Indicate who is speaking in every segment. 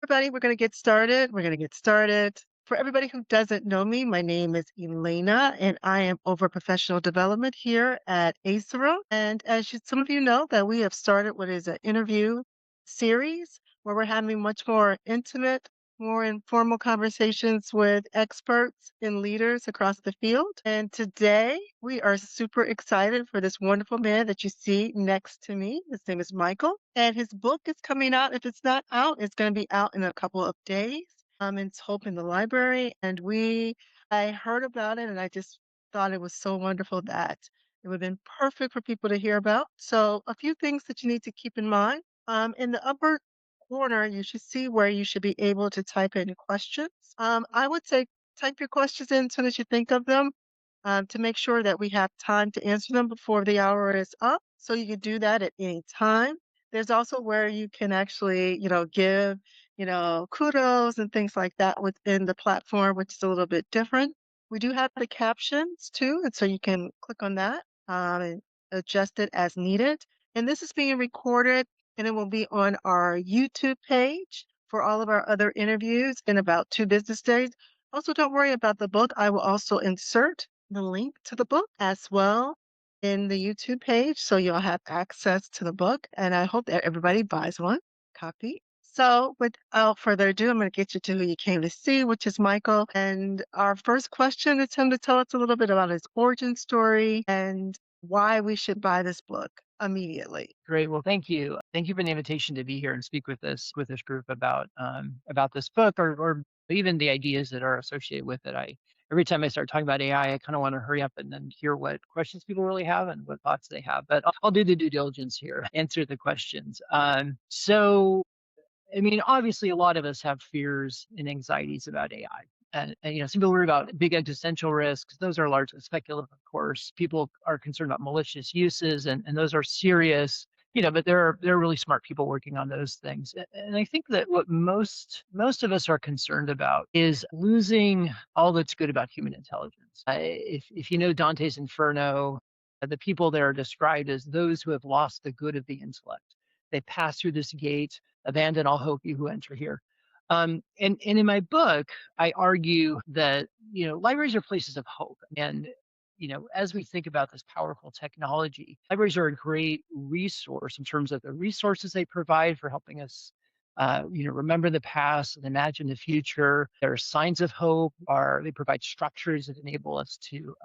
Speaker 1: Everybody, we're going to get started. We're going to get started. For everybody who doesn't know me, my name is Elena, and I am over professional development here at ACERO. And some of you know, that we have started what is an interview series where we're having much more intimate, more informal conversations with experts and leaders across the field. And today we are super excited for this wonderful man that you see next to me. His name is Michael, and his book is coming out. If it's not out, it's going to be out in a couple of days. It's Hope in the Library, and I heard about it, and I just thought it was so wonderful that it would have been perfect for people to hear about. So, a few things that you need to keep in mind. In the upper corner, you should see where you should be able to type in questions. I would say type your questions in as soon as you think of them, to make sure that we have time to answer them before the hour is up. So you can do that at any time. There's also where you can actually, give, kudos and things like that within the platform, which is a little bit different. We do have the captions too, and so you can click on that and adjust it as needed. And this is being recorded, and it will be on our YouTube page for all of our other interviews in about 2 business days. Also, don't worry about the book. I will also insert the link to the book as well in the YouTube page, so you'll have access to the book. And I hope that everybody buys one copy. So, without further ado, I'm going to get you to who you came to see, which is Michael. And our first question is him to tell us a little bit about his origin story and why we should buy this book immediately.
Speaker 2: Great. Well, thank you. Thank you for the invitation to be here and speak with this group about this book or even the ideas that are associated with it. I Every time I start talking about AI, I kind of want to hurry up and then hear what questions people really have and what thoughts they have. But I'll do the due diligence here, answer the questions. I mean, obviously, a lot of us have fears and anxieties about AI. And some people worry about big existential risks. Those are largely speculative, of course. People are concerned about malicious uses, and those are serious. But there are really smart people working on those things. And I think that what most of us are concerned about is losing all that's good about human intelligence. If you know Dante's Inferno, the people there are described as those who have lost the good of the intellect. They pass through this gate, abandon all hope, you who enter here. And in my book, I argue that, libraries are places of hope. And, as we think about this powerful technology, libraries are a great resource in terms of the resources they provide for helping us, remember the past and imagine the future. There are signs of hope, they provide structures that enable us to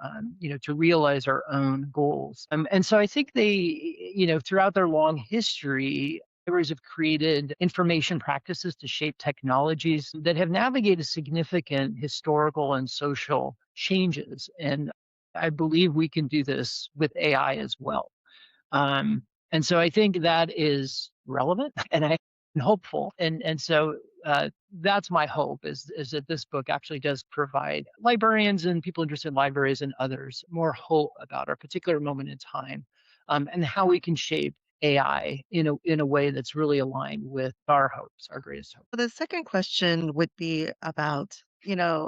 Speaker 2: realize our own goals. And so I think throughout their long history, libraries have created information practices to shape technologies that have navigated significant historical and social changes. And I believe we can do this with AI as well. And so I think that is relevant and I'm hopeful. And so that's my hope is that this book actually does provide librarians and people interested in libraries and others more hope about our particular moment in time, and how we can shape AI in a way that's really aligned with our hopes, our greatest hope.
Speaker 1: The second question would be about,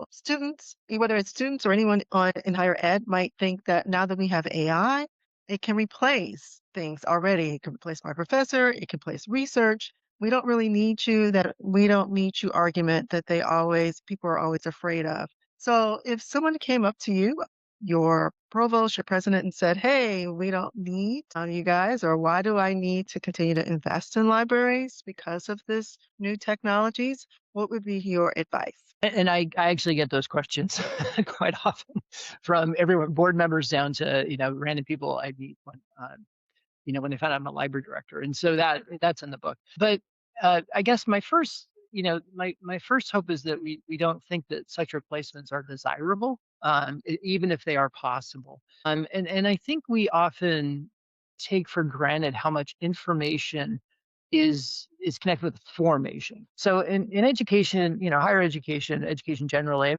Speaker 1: students, whether it's students or anyone in higher ed might think that now that we have AI, it can replace things already. It can replace my professor, it can replace research. We don't need you argument that people are always afraid of. So if someone came up to you, your provost, your president, and said, "Hey, we don't need you guys," or "Why do I need to continue to invest in libraries because of this new technologies?" What would be your advice?
Speaker 2: And I actually get those questions quite often from everyone, board members down to random people I meet when they found out I'm a library director, and so that's in the book. But I guess my first hope is that we don't think that such replacements are desirable, even if they are possible. And I think we often take for granted how much information is connected with formation. So in education, higher education generally,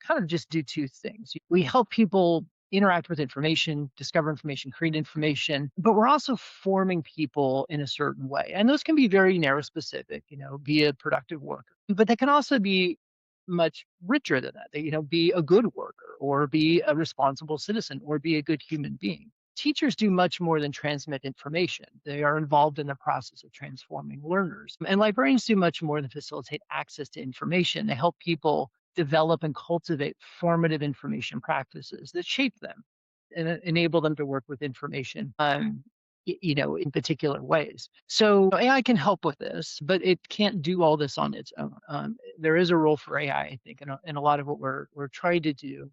Speaker 2: kind of just do two things. We help people interact with information, discover information, create information, but we're also forming people in a certain way. And those can be very narrow specific, be a productive worker, but they can also be much richer than that. Be a good worker or be a responsible citizen or be a good human being. teachers do much more than transmit information. They are involved in the process of transforming learners. And librarians do much more than facilitate access to information. They help people develop and cultivate formative information practices that shape them and enable them to work with information in particular ways. So AI can help with this, but it can't do all this on its own. There is a role for AI, I think, in a lot of what we're trying to do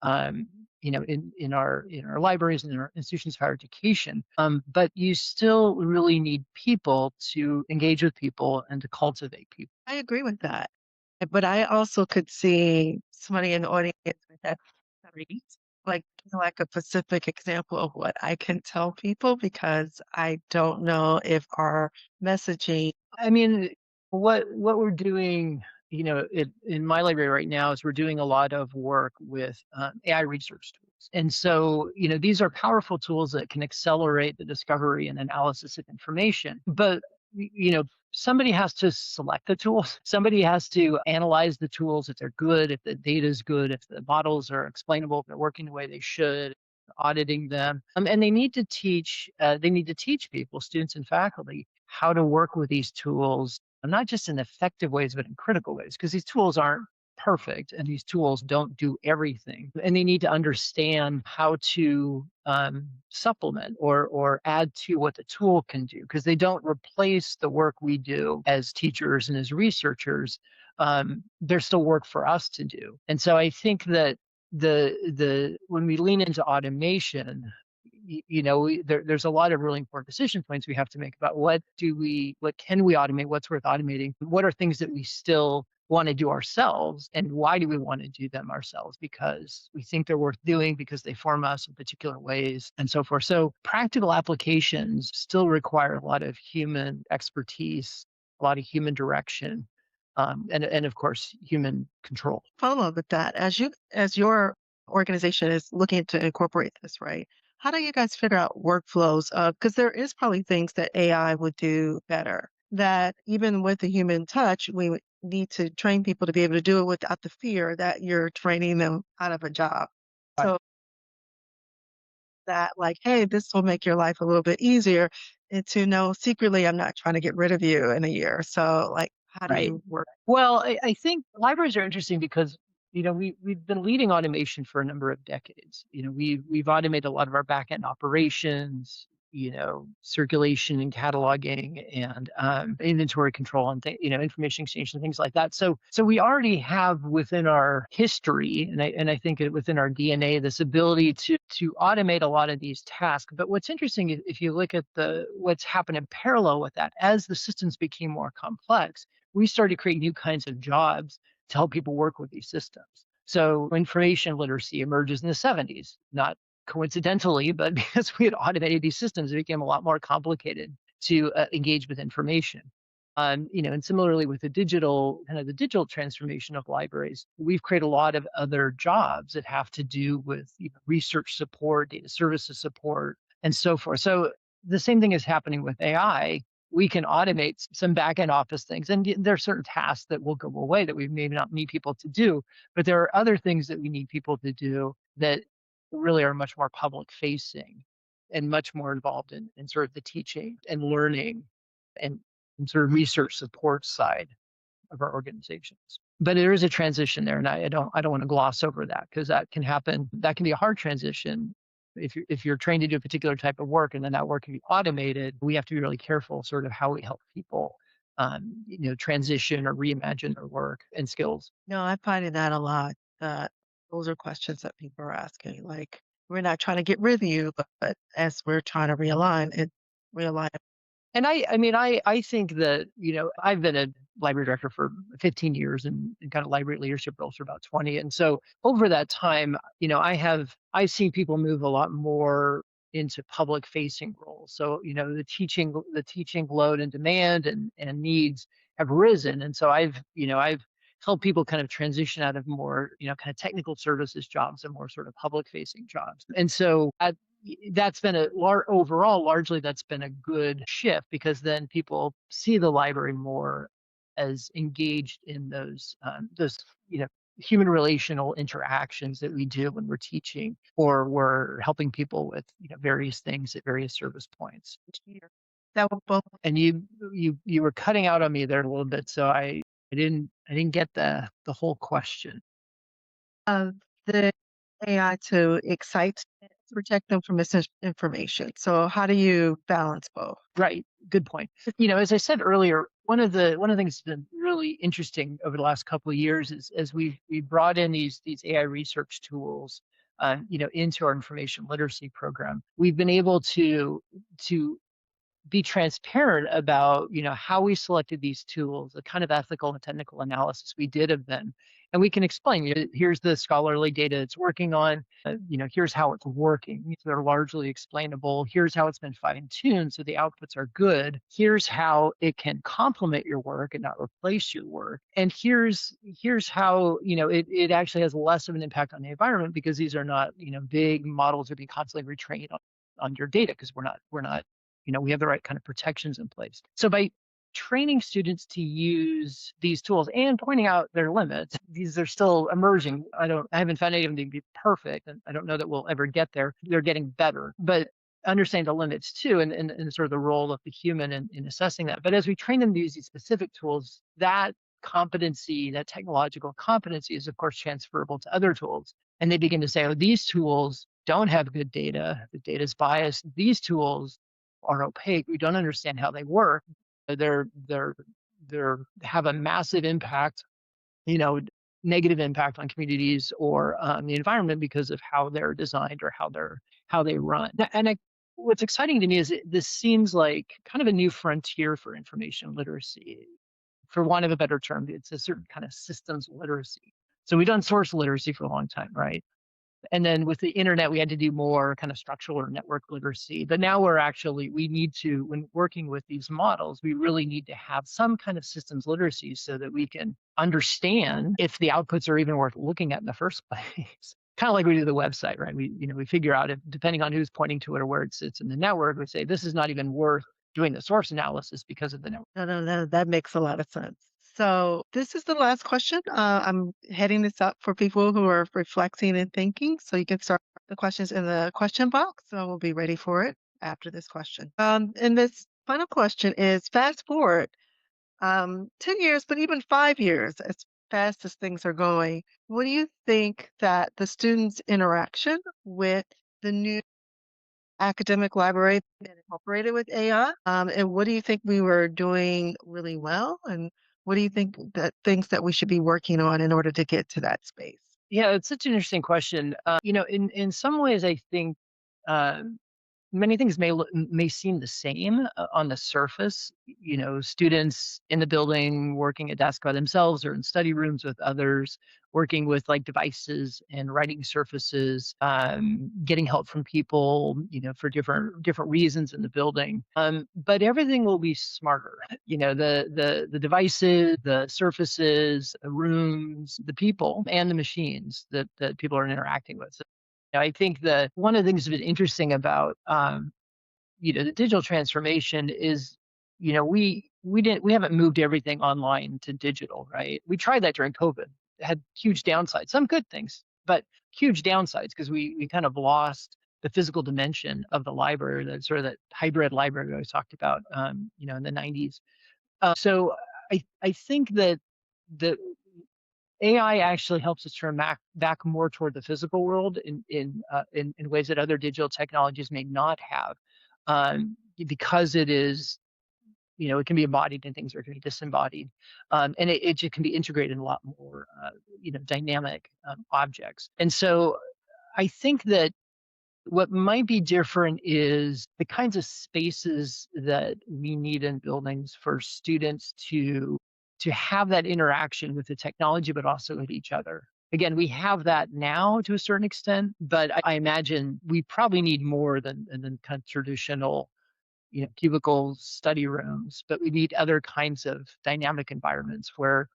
Speaker 2: um, in our libraries and in our institutions of higher education. But you still really need people to engage with people and to cultivate people.
Speaker 1: I agree with that. But I also could see somebody in the audience that reads, like a specific example of what I can tell people because I don't know if our messaging.
Speaker 2: I mean, what we're doing, in my library right now is we're doing a lot of work with AI research tools. And so, these are powerful tools that can accelerate the discovery and analysis of information. But, somebody has to select the tools. Somebody has to analyze the tools if they're good, if the data is good, if the models are explainable, if they're working the way they should, auditing them. And they need to teach people, students and faculty, how to work with these tools, not just in effective ways, but in critical ways, because these tools aren't perfect and these tools don't do everything. And they need to understand how to supplement or add to what the tool can do, because they don't replace the work we do as teachers and as researchers. There's still work for us to do. And so I think that the when we lean into automation, there's a lot of really important decision points we have to make about what can we automate, what's worth automating, what are things that we still want to do ourselves, and why do we want to do them ourselves, because we think they're worth doing, because they form us in particular ways, and so forth. So practical applications still require a lot of human expertise, a lot of human direction, and of course human control.
Speaker 1: Follow with that. As your organization is looking to incorporate this, right? How do you guys figure out workflows of because there is probably things that AI would do better that even with the human touch, we would need to train people to be able to do it without the fear that you're training them out of a job.
Speaker 2: Right.
Speaker 1: So that like, hey, this will make your life a little bit easier and to know secretly I'm not trying to get rid of you in a year. So like how do
Speaker 2: Right.
Speaker 1: you work?
Speaker 2: Well, I think libraries are interesting because we've been leading automation for a number of decades. We've automated a lot of our backend operations, circulation and cataloging and inventory control and information exchange and things like that. So we already have within our history, and I think within our DNA, this ability to automate a lot of these tasks. But what's interesting is if you look at what's happened in parallel with that, as the systems became more complex, we started to create new kinds of jobs to help people work with these systems. So information literacy emerges in the 70s, not coincidentally, but because we had automated these systems, it became a lot more complicated to engage with information. And similarly with the digital transformation of libraries, we've created a lot of other jobs that have to do with research support, data services support, and so forth. So the same thing is happening with AI. We can automate some back end office things, and there are certain tasks that will go away that we maybe not need people to do, but there are other things that we need people to do that really are much more public facing and much more involved in sort of the teaching and learning and sort of research support side of our organizations. But there is a transition there, and I don't want to gloss over that, because that can happen. That can be a hard transition if you're trained to do a particular type of work, and then that work can be automated. We have to be really careful, sort of how we help people, transition or reimagine their work and skills.
Speaker 1: No, I'm finding that a lot. Those are questions that people are asking. Like, we're not trying to get rid of you, but as we're trying to realign.
Speaker 2: And I think that, I've been a library director for 15 years and kind of library leadership roles for about 20. And so over that time, I've seen people move a lot more into public facing roles. So, the teaching load and demand and needs have risen. And so I've helped people kind of transition out of more, kind of technical services jobs and more sort of public facing jobs. And so that's been overall largely that's been a good shift, because then people see the library more as engaged in those human relational interactions that we do when we're teaching or we're helping people with various things at various service points.
Speaker 1: That will both
Speaker 2: And you were cutting out on me there a little bit, so I didn't get the whole question.
Speaker 1: of the AI to excite and to protect them from misinformation. So how do you balance both?
Speaker 2: Right. Good point. As I said earlier, one of the things that's been really interesting over the last couple of years is as we brought in these AI research tools, into our information literacy program, we've been able to be transparent about how we selected these tools, the kind of ethical and technical analysis we did of them, and we can explain, here's the scholarly data it's working on, here's how it's working, so they're largely explainable, here's how it's been fine-tuned so the outputs are good, here's how it can complement your work and not replace your work, and here's how it actually has less of an impact on the environment because these are not big models that are being constantly retrained on your data because we're not we have the right kind of protections in place. So by training students to use these tools and pointing out their limits, these are still emerging. I haven't found any of them to be perfect, and I don't know that we'll ever get there. They're getting better, but understand the limits too, and sort of the role of the human in assessing that. But as we train them to use these specific tools, that competency, that technological competency is of course transferable to other tools. And they begin to say, oh, these tools don't have good data. The data is biased. These tools are opaque. We don't understand how they work. They're have a massive impact, you know, negative impact on communities or the environment because of how they're designed or how they run. What's exciting to me is this seems like kind of a new frontier for information literacy. For want of a better term, it's a certain kind of systems literacy. So we've done source literacy for a long time, right? And then with the internet, we had to do more kind of structural or network literacy. But now we need to, when working with these models, we really need to have some kind of systems literacy so that we can understand if the outputs are even worth looking at in the first place. Kind of like we do the website, right? We figure out if, depending on who's pointing to it or where it sits in the network, we say this is not even worth doing the source analysis because of the network.
Speaker 1: No, no, no, that makes a lot of sense. So this is the last question. I'm heading this up for people who are reflecting and thinking. So you can start the questions in the question box. So we'll be ready for it after this question. And this final question is fast forward 10 years, but even 5 years, as fast as things are going, what do you think that the students' interaction with the new academic library been incorporated with AI? And what do you think we were doing really well? And what do you think that things that we should be working on in order to get to that space?
Speaker 2: Yeah, it's such an interesting question. In some ways, I think uh, many things may seem the same on the surface. Students in the building working at desk by themselves or in study rooms with others, working with like devices and writing surfaces, getting help from people, for different reasons in the building. But everything will be smarter. The devices, the surfaces, the rooms, the people, and the machines that people are interacting with. I think that one of the things that's been interesting about the digital transformation is, we haven't moved everything online to digital, right? We tried that during COVID. It had huge downsides, some good things, but huge downsides because we kind of lost the physical dimension of the library, that sort of that hybrid library I always talked about, in the 90s. So I think that the AI actually helps us turn back more toward the physical world in ways that other digital technologies may not have, because it is, it can be embodied in things or it can be disembodied, and it just can be integrated in a lot more dynamic objects. And so I think that what might be different is the kinds of spaces that we need in buildings for students to have that interaction with the technology, but also with each other. Again, we have that now to a certain extent, but I imagine we probably need more than kind of traditional, cubicles, study rooms, but we need other kinds of dynamic environments where,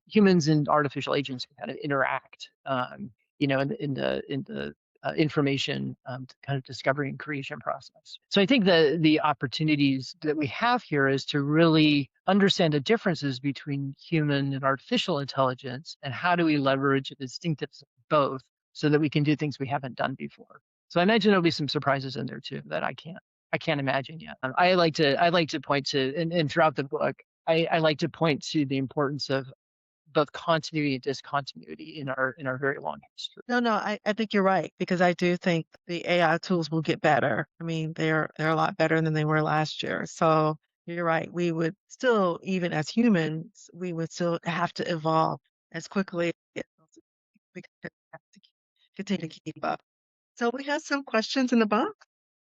Speaker 2: humans and artificial agents can kind of interact, in the information kind of discovery and creation process. So I think the opportunities that we have here is to really understand the differences between human and artificial intelligence, and how do we leverage the distinctives of both so that we can do things we haven't done before. So I imagine there'll be some surprises in there too that I can't imagine yet. I like to point to, and throughout the book, I like to point to the importance of both continuity and discontinuity in our very long history.
Speaker 1: No, no, I think you're right because I do think the AI tools will get better. I mean, they're a lot better than they were last year. So you're right. We would still, even as humans, we would still have to evolve as quickly as we could have to continue to keep up. So we have some questions in the box.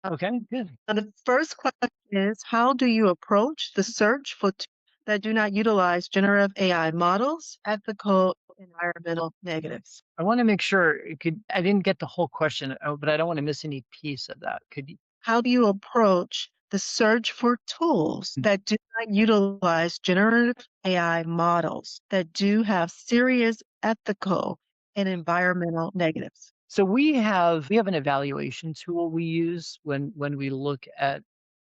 Speaker 2: Okay, good.
Speaker 1: The first question is, how do you approach the search for that do not utilize generative AI models, ethical, environmental negatives?
Speaker 2: I want to make sure I didn't get the whole question, but I don't want to miss any piece of that. Could you?
Speaker 1: How do you approach the search for tools that do not utilize generative AI models that do have serious ethical and environmental negatives?
Speaker 2: So we have an evaluation tool we use when we look at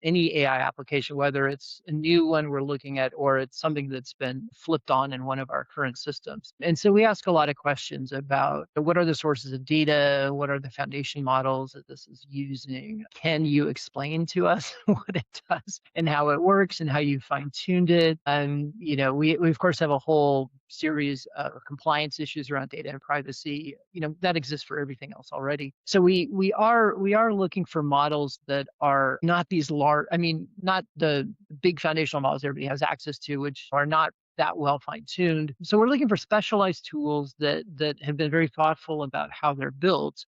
Speaker 2: any AI application, whether it's a new one we're looking at or it's something that's been flipped on in one of our current systems. And so we ask a lot of questions about what are the sources of data, what are the foundation models that this is using? Can you explain to us what it does and how it works and how you fine-tuned it? And we of course have a whole series of compliance issues around data and privacy. That exists for everything else already. So we are looking for models that are not these large, I mean, not the big foundational models everybody has access to, which are not that well fine-tuned. So we're looking for specialized tools that have been very thoughtful about how they're built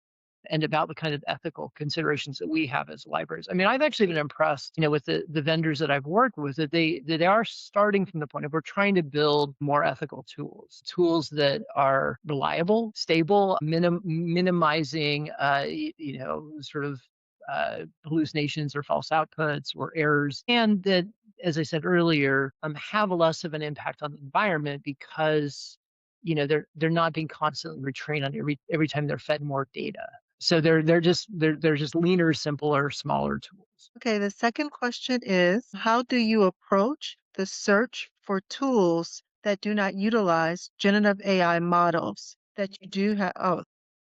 Speaker 2: and about the kind of ethical considerations that we have as libraries. I mean, I've actually been impressed, with the vendors that I've worked with, that they are starting from the point of we're trying to build more ethical tools that are reliable, stable, minimizing, sort of hallucinations or false outputs or errors, and that, as I said earlier, have less of an impact on the environment because they're not being constantly retrained on every time they're fed more data. So they're just leaner, simpler, smaller tools.
Speaker 1: Okay, the second question is, how do you approach the search for tools that do not utilize generative AI models that you do have? Oh,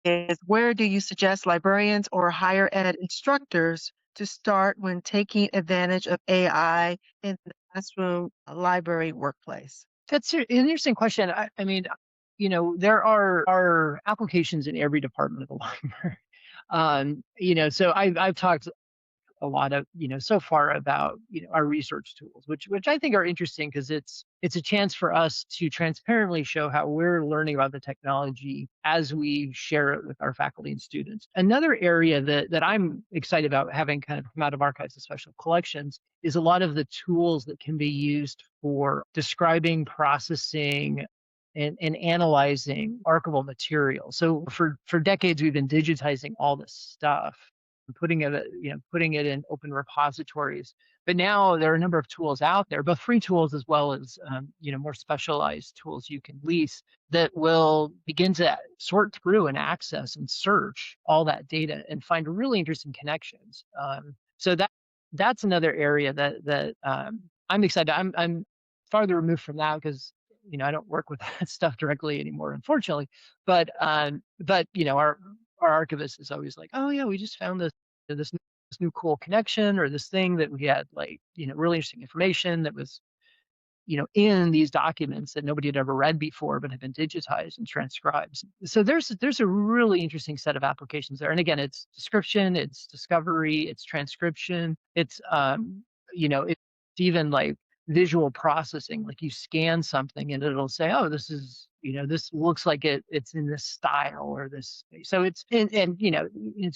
Speaker 1: is where do you suggest librarians or higher ed instructors to start when taking advantage of AI in the classroom, library, workplace?
Speaker 2: That's an interesting question. I mean, there are applications in every department of the library. So I've talked a lot of so far about our research tools, which I think are interesting because it's a chance for us to transparently show how we're learning about the technology as we share it with our faculty and students. Another area that I'm excited about, having kind of come out of archives and special collections, is a lot of the tools that can be used for describing, processing, and analyzing archival material. So for decades we've been digitizing all this stuff and putting it in open repositories. But now there are a number of tools out there, both free tools as well as more specialized tools you can lease, that will begin to sort through and access and search all that data and find really interesting connections. So that's another area that I'm excited. I'm farther removed from that because I don't work with that stuff directly anymore, unfortunately. But our archivist is always like, oh yeah, we just found this new cool connection or this thing that we had, like, really interesting information that was in these documents that nobody had ever read before but had been digitized and transcribed. So there's a really interesting set of applications there. And again, it's description, it's discovery, it's transcription, it's even like visual processing. Like you scan something and it'll say, oh, this looks like it's in this style or this. So it's and to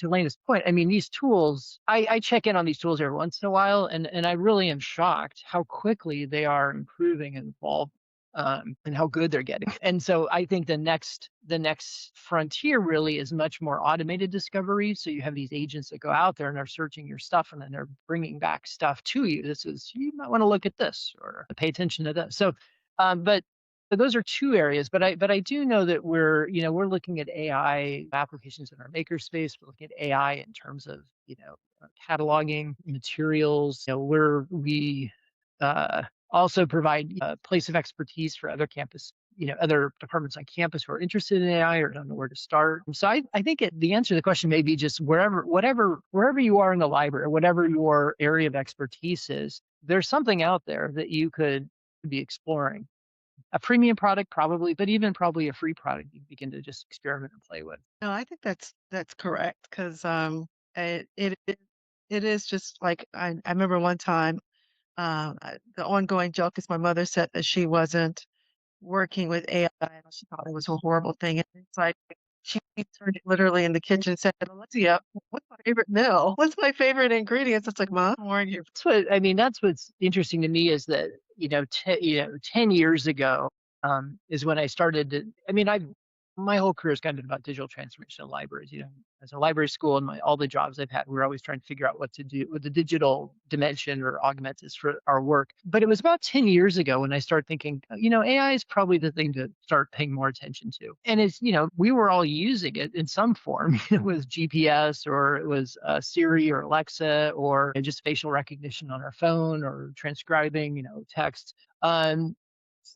Speaker 2: Elena's point, I mean, these tools, I check in on these tools every once in a while, and I really am shocked how quickly they are improving and evolving. And how good they're getting. And so I think the next frontier really is much more automated discovery. So you have these agents that go out there and are searching your stuff, and then they're bringing back stuff to you. You might want to look at this or pay attention to this. So, but So those are two areas, but I do know that we're looking at AI applications in our makerspace. We're looking at AI in terms of cataloging materials. We uh, also provide a place of expertise for other campus, other departments on campus who are interested in AI or don't know where to start. So I think the answer to the question may be just wherever you are in the library, whatever your area of expertise is, there's something out there that you could be exploring. A premium product probably, but even probably a free product you begin to just experiment and play with.
Speaker 1: No, I think that's correct 'cause, it is just like I remember one time, the ongoing joke is my mother said that she wasn't working with AI, and she thought it was a horrible thing, and it's like she turned it literally in the kitchen and said, "Alexia, what's my favorite meal? What's my favorite ingredients?" It's like, "Mom, I'm warning you."
Speaker 2: That's what's interesting to me is that, 10 years ago, is when I started to, my whole career has kind of been about digital transformation of libraries. As a library school and all the jobs I've had, we're always trying to figure out what to do with the digital dimension or augment this for our work. But it was about 10 years ago when I started thinking, AI is probably the thing to start paying more attention to. And we were all using it in some form. It was GPS or it was Siri or Alexa or just facial recognition on our phone or transcribing, text. Um,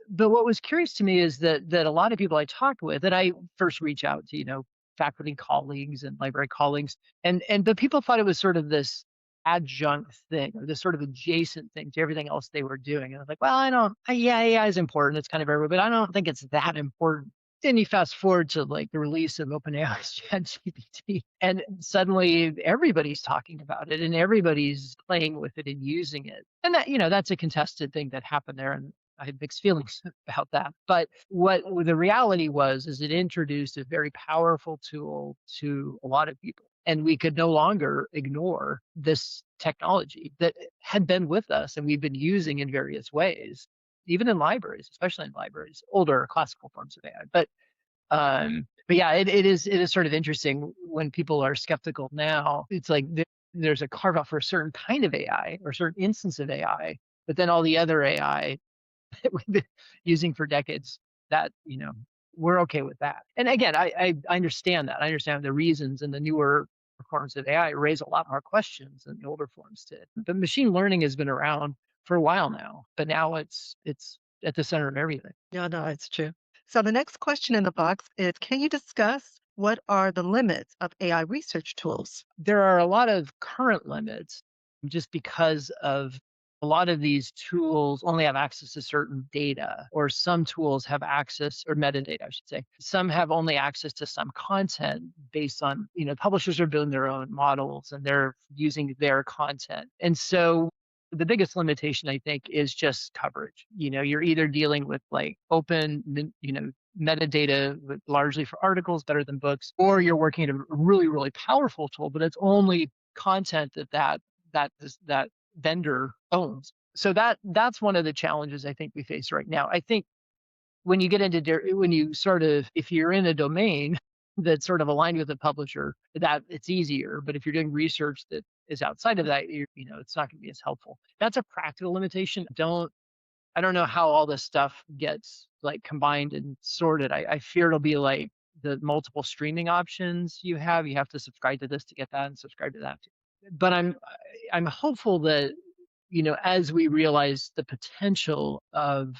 Speaker 2: but what was curious to me is that a lot of people I talked with, that I first reach out to, faculty colleagues and library colleagues, and but people thought it was sort of this adjunct thing or this sort of adjacent thing to everything else they were doing. And I was like, well, yeah, AI is important. It's kind of everywhere, but I don't think it's that important. Then you fast forward to like the release of OpenAI's ChatGPT, and suddenly everybody's talking about it and everybody's playing with it and using it. And that's a contested thing that happened there. And I had mixed feelings about that. But what the reality was is it introduced a very powerful tool to a lot of people. And we could no longer ignore this technology that had been with us and we've been using in various ways, even in libraries, especially in libraries, older classical forms of AI. But yeah, it is sort of interesting when people are skeptical now. It's like there's a carve out for a certain kind of AI or a certain instance of AI, but then all the other AI that we've been using for decades, that we're okay with that. And again, I understand that. I understand the reasons, and the newer forms of AI raise a lot more questions than the older forms did. But machine learning has been around for a while now, but now it's at the center of everything.
Speaker 1: Yeah, no, it's true. So the next question in the box is, can you discuss what are the limits of AI research tools?
Speaker 2: There are a lot of current limits just because of a lot of these tools only have access to certain data, or some tools have access, or metadata, I should say. Some have only access to some content based on, publishers are building their own models and they're using their content. And so the biggest limitation, I think, is just coverage. You're either dealing with like open, metadata largely for articles, better than books, or you're working at a really, really powerful tool, but it's only content that vendor owns. So that's one of the challenges I think we face right now. I think when you get into when you sort of, if you're in a domain that's sort of aligned with a publisher, that it's easier. But if you're doing research that is outside of that, it's not going to be as helpful. That's a practical limitation. I don't know how all this stuff gets like combined and sorted. I fear it'll be like the multiple streaming options you have. You have to subscribe to this to get that and subscribe to that. But I'm hopeful that, as we realize the potential of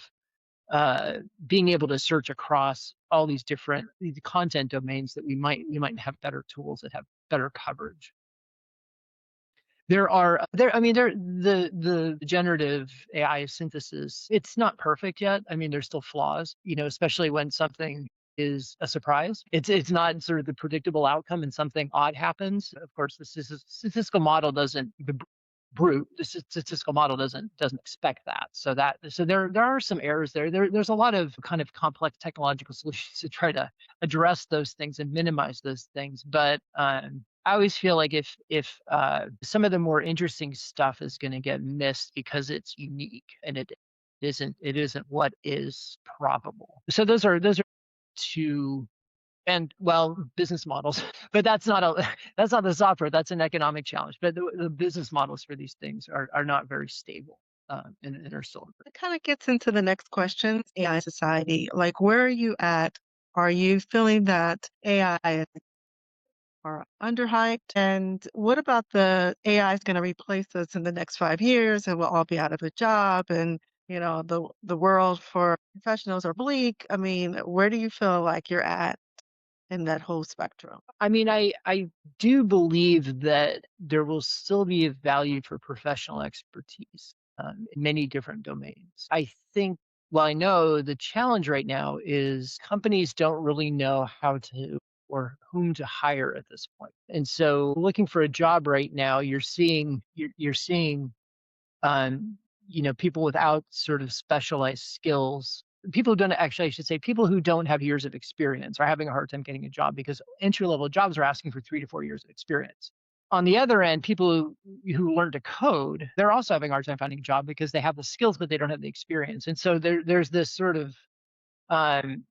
Speaker 2: being able to search across all these different content domains, that we might have better tools that have better coverage. The generative AI synthesis, it's not perfect yet. There's still flaws, especially when something is a surprise. It's not sort of the predictable outcome and something odd happens. Of course, statistical model doesn't, the statistical model doesn't expect that. So there are some errors there. There's a lot of kind of complex technological solutions to try to address those things and minimize those things. But I always feel like if some of the more interesting stuff is going to get missed because it's unique and it isn't what is probable. So those are two. And well, business models, but that's not the software. That's an economic challenge. But the business models for these things are not very stable. and are still.
Speaker 1: It kind of gets into the next question, AI society. Like, where are you at? Are you feeling that AI are underhyped? And what about the AI is going to replace us in the next 5 years and we'll all be out of a job and the world for professionals are bleak. I mean, where do you feel like you're at in that whole spectrum?
Speaker 2: I mean, I do believe that there will still be a value for professional expertise in many different domains. I think, well, I know the challenge right now is companies don't really know how to or whom to hire at this point. And so looking for a job right now, you're seeing um, people without sort of specialized skills. People who don't actually, I should say, people who don't have years of experience are having a hard time getting a job because entry level jobs are asking for 3 to 4 years of experience. On the other end, people who learn to code, they're also having a hard time finding a job because they have the skills, but they don't have the experience. And so there's this sort of um,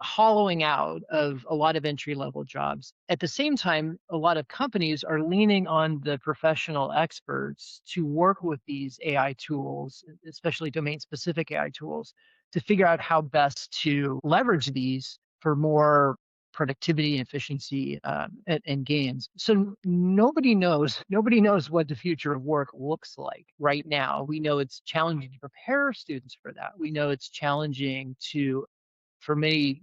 Speaker 2: hollowing out of a lot of entry level jobs. At the same time, a lot of companies are leaning on the professional experts to work with these AI tools, especially domain specific AI tools, to figure out how best to leverage these for more productivity, efficiency, and gains. So nobody knows what the future of work looks like right now. We know it's challenging to prepare students for that. We know it's challenging to for many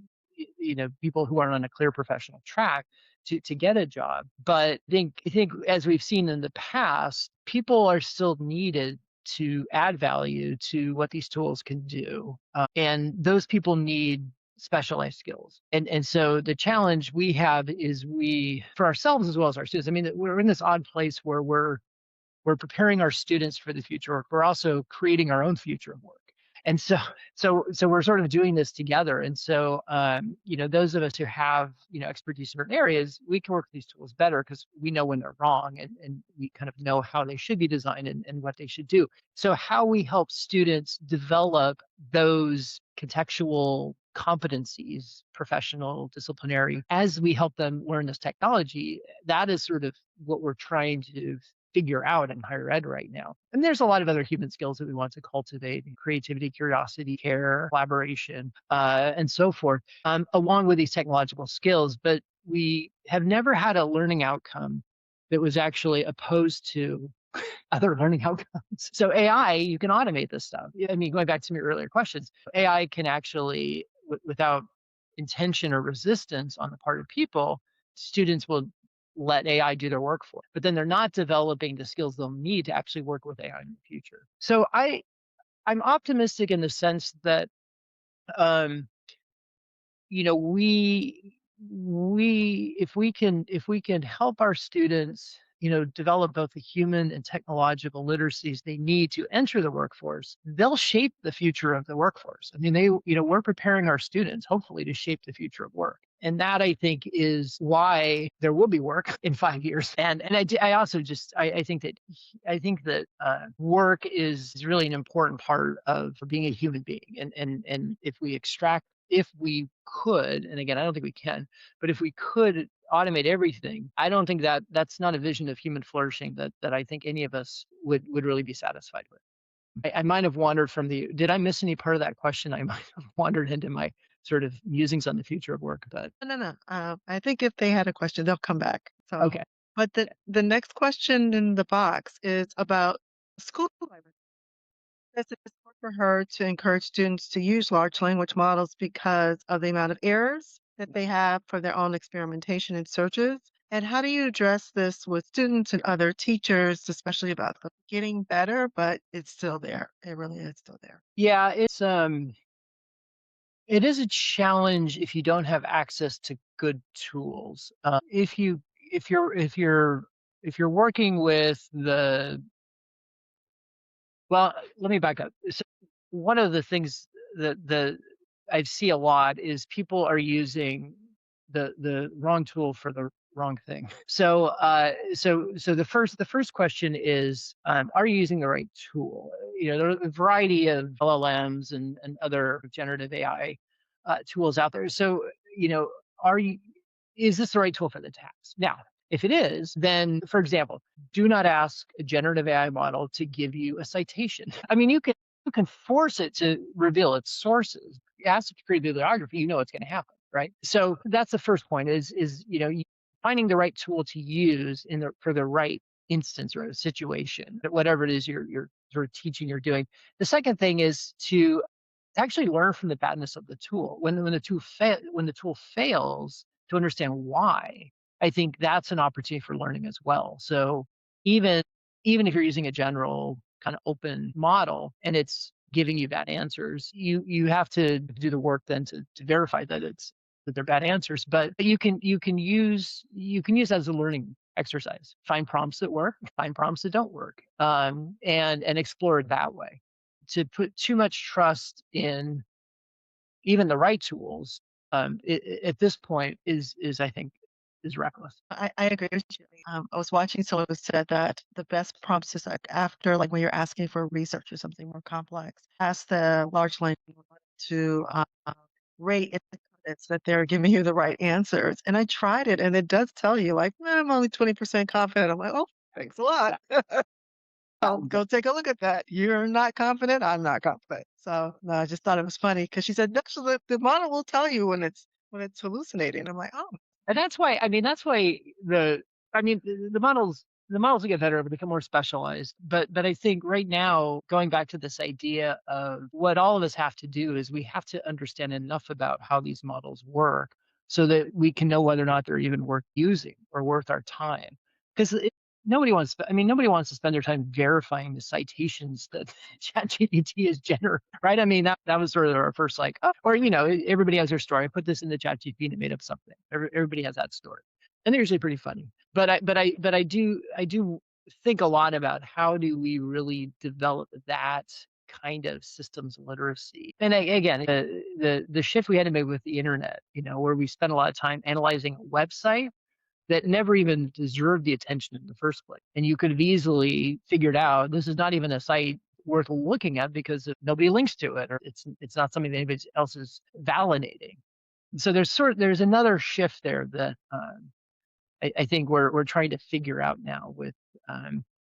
Speaker 2: people who aren't on a clear professional track to get a job. But I think as we've seen in the past, people are still needed to add value to what these tools can do, and those people need specialized skills. And so the challenge we have is we for ourselves as well as our students. I mean, we're in this odd place where we're preparing our students for the future work. We're also creating our own future of work. And so we're sort of doing this together. And so, those of us who have, expertise in certain areas, we can work with these tools better because we know when they're wrong and we kind of know how they should be designed and what they should do. So how we help students develop those contextual competencies, professional, disciplinary, as we help them learn this technology, that is sort of what we're trying to figure out in higher ed right now. And there's a lot of other human skills that we want to cultivate: creativity, curiosity, care, collaboration, and so forth, along with these technological skills. But we have never had a learning outcome that was actually opposed to other learning outcomes. So AI, you can automate this stuff. I mean, going back to my earlier questions, AI can actually, without intention or resistance on the part of people, students will let AI do their work for. But then they're not developing the skills they'll need to actually work with AI in the future. So I'm optimistic in the sense that um, we if we can help our students develop both the human and technological literacies they need to enter the workforce, they'll shape the future of the workforce. I mean, we're preparing our students hopefully to shape the future of work, and that I think is why there will be work in 5 years. And I also just I think that work is really an important part of being a human being, and if we could, and again, I don't think we can, but if we could automate everything, I don't think that's not a vision of human flourishing that I think any of us would really be satisfied with. I might have wandered from did I miss any part of that question? I might have wandered into my sort of musings on the future of work, but
Speaker 1: No, no, no. I think if they had a question, they'll come back. So,
Speaker 2: okay.
Speaker 1: but the next question in the box is about school library. Says it's hard for her to encourage students to use large language models because of the amount of errors that they have for their own experimentation and searches. And how do you address this with students and other teachers, especially about the getting better, but it's still there. It really is still there.
Speaker 2: Yeah, it is a challenge if you don't have access to good tools. If you if you're working with well, let me back up. So one of the things that I see a lot is people are using the wrong tool for the wrong thing. So the first question is, are you using the right tool? There are a variety of LLMs and other generative AI tools out there. So, you know, are you is this the right tool for the task? Now, If it is, then, for example, do not ask a generative AI model to give you a citation. I mean, you can force it to reveal its sources. You ask it to create bibliography, you know it's going to happen, right? So that's the first point is finding the right tool to use for the right instance or a situation, whatever it is you're sort of teaching or doing. The second thing is to actually learn from the badness of the tool. When the tool fails, to understand why. I think that's an opportunity for learning as well. So even even if you're using a general kind of open model and it's giving you bad answers, you have to do the work then to verify that they're bad answers. But you can use that as a learning exercise. Find prompts that work, find prompts that don't work, and explore it that way. To put too much trust in even the right tools, at this point is I think is reckless.
Speaker 1: I agree with you. I was watching someone who said that the best prompts is like after, like when you're asking for research or something more complex, ask the large language model to rate if the confidence that they're giving you the right answers. And I tried it, and it does tell you, like, I'm only 20% confident. I'm like, oh, thanks a lot. I'll go take a look at that. You're not confident. I'm not confident. So no, I just thought it was funny because she said, no, so the model will tell you when it's hallucinating. I'm like, oh,
Speaker 2: And that's why, I mean, that's why the models will get better, become more specialized. But I think right now, going back to this idea of what all of us have to do is we have to understand enough about how these models work so that we can know whether or not they're even worth using or worth our time. Because nobody wants to spend their time verifying the citations that ChatGPT is generating, right? I mean, that was sort of our first like, oh, or everybody has their story. I put this in the ChatGPT and it made up something. Everybody has that story, and they're usually pretty funny. But I do think a lot about how do we really develop that kind of systems literacy. And again, the shift we had to make with the internet, where we spent a lot of time analyzing a website that never even deserved the attention in the first place. And you could have easily figured out this is not even a site worth looking at because nobody links to it, or it's not something that anybody else is validating. So there's another shift there that I think we're trying to figure out now with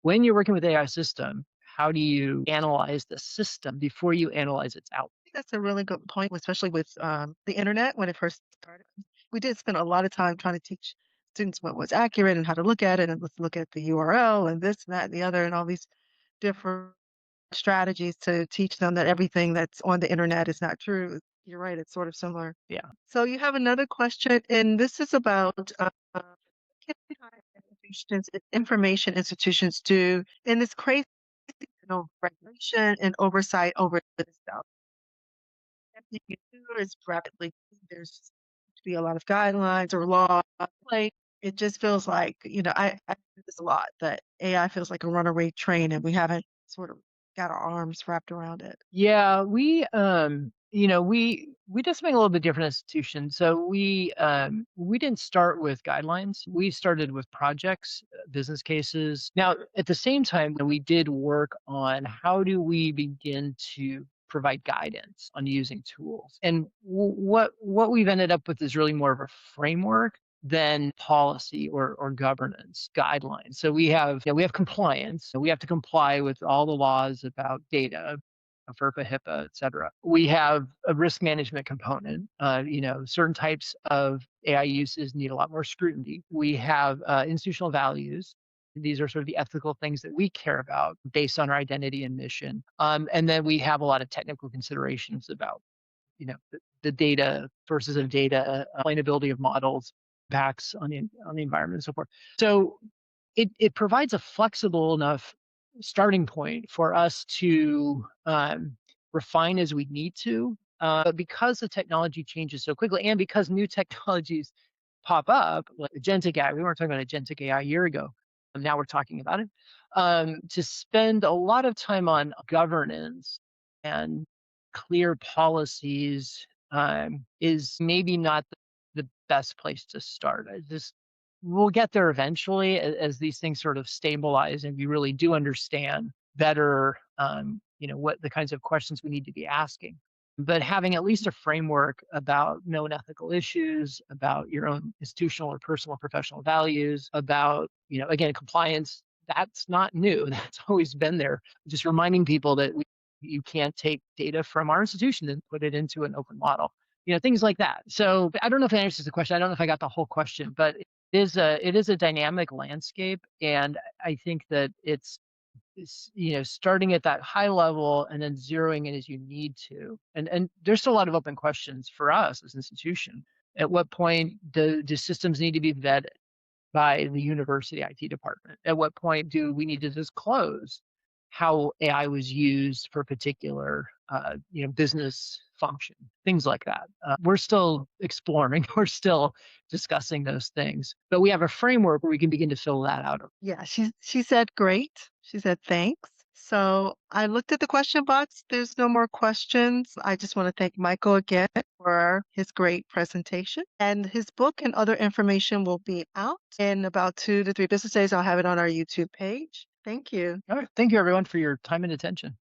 Speaker 2: when you're working with AI system, how do you analyze the system before you analyze its output?
Speaker 1: that's a really good point, especially with the internet when it first started. We did spend a lot of time trying to teach students what was accurate and how to look at it, and let's look at the URL and this and that and the other, and all these different strategies to teach them that everything that's on the internet is not true. You're right, it's sort of similar.
Speaker 2: Yeah.
Speaker 1: So you have another question, and this is about can higher information institutions do in this crazy, regulation and oversight over this stuff. Everything you do is rapidly. There's to be a lot of guidelines or law. Like it just feels like I do this a lot. That AI feels like a runaway train, and we haven't sort of got our arms wrapped around it.
Speaker 2: Yeah, we just make a little bit different institution. So we didn't start with guidelines. We started with projects, business cases. Now, at the same time, we did work on how do we begin to provide guidance on using tools. And what we've ended up with is really more of a framework than policy or governance guidelines. So we have compliance. So we have to comply with all the laws about data, FERPA, HIPAA, et cetera. We have a risk management component. Certain types of AI uses need a lot more scrutiny. We have institutional values. These are sort of the ethical things that we care about based on our identity and mission. And then we have a lot of technical considerations about the data, sources of data, explainability of models, impacts on the environment and so forth. So it provides a flexible enough starting point for us to refine as we need to. But because the technology changes so quickly, and because new technologies pop up, like agentic AI, we weren't talking about agentic AI a year ago. And now we're talking about it. To spend a lot of time on governance and clear policies is maybe not the best place to start. We'll get there eventually as these things sort of stabilize and we really do understand better, what the kinds of questions we need to be asking. but having at least a framework about known ethical issues, about your own institutional or personal or professional values, about, again, compliance, that's not new. That's always been there. Just reminding people that you can't take data from our institution and put it into an open model, things like that. So I don't know if it answers the question. I don't know if I got the whole question, but it is a dynamic landscape. And I think that starting at that high level and then zeroing in as you need to. And there's still a lot of open questions for us as an institution. At what point do systems need to be vetted by the university IT department? At what point do we need to disclose how AI was used for a particular, business function? Things like that. We're still exploring. We're still discussing those things, but we have a framework where we can begin to fill that out.
Speaker 1: Yeah, she said great. She said thanks. So I looked at the question box. There's no more questions. I just want to thank Michael again for his great presentation. And his book and other information will be out in about 2 to 3 business days. I'll have it on our YouTube page. Thank you.
Speaker 2: All right. Thank you, everyone, for your time and attention.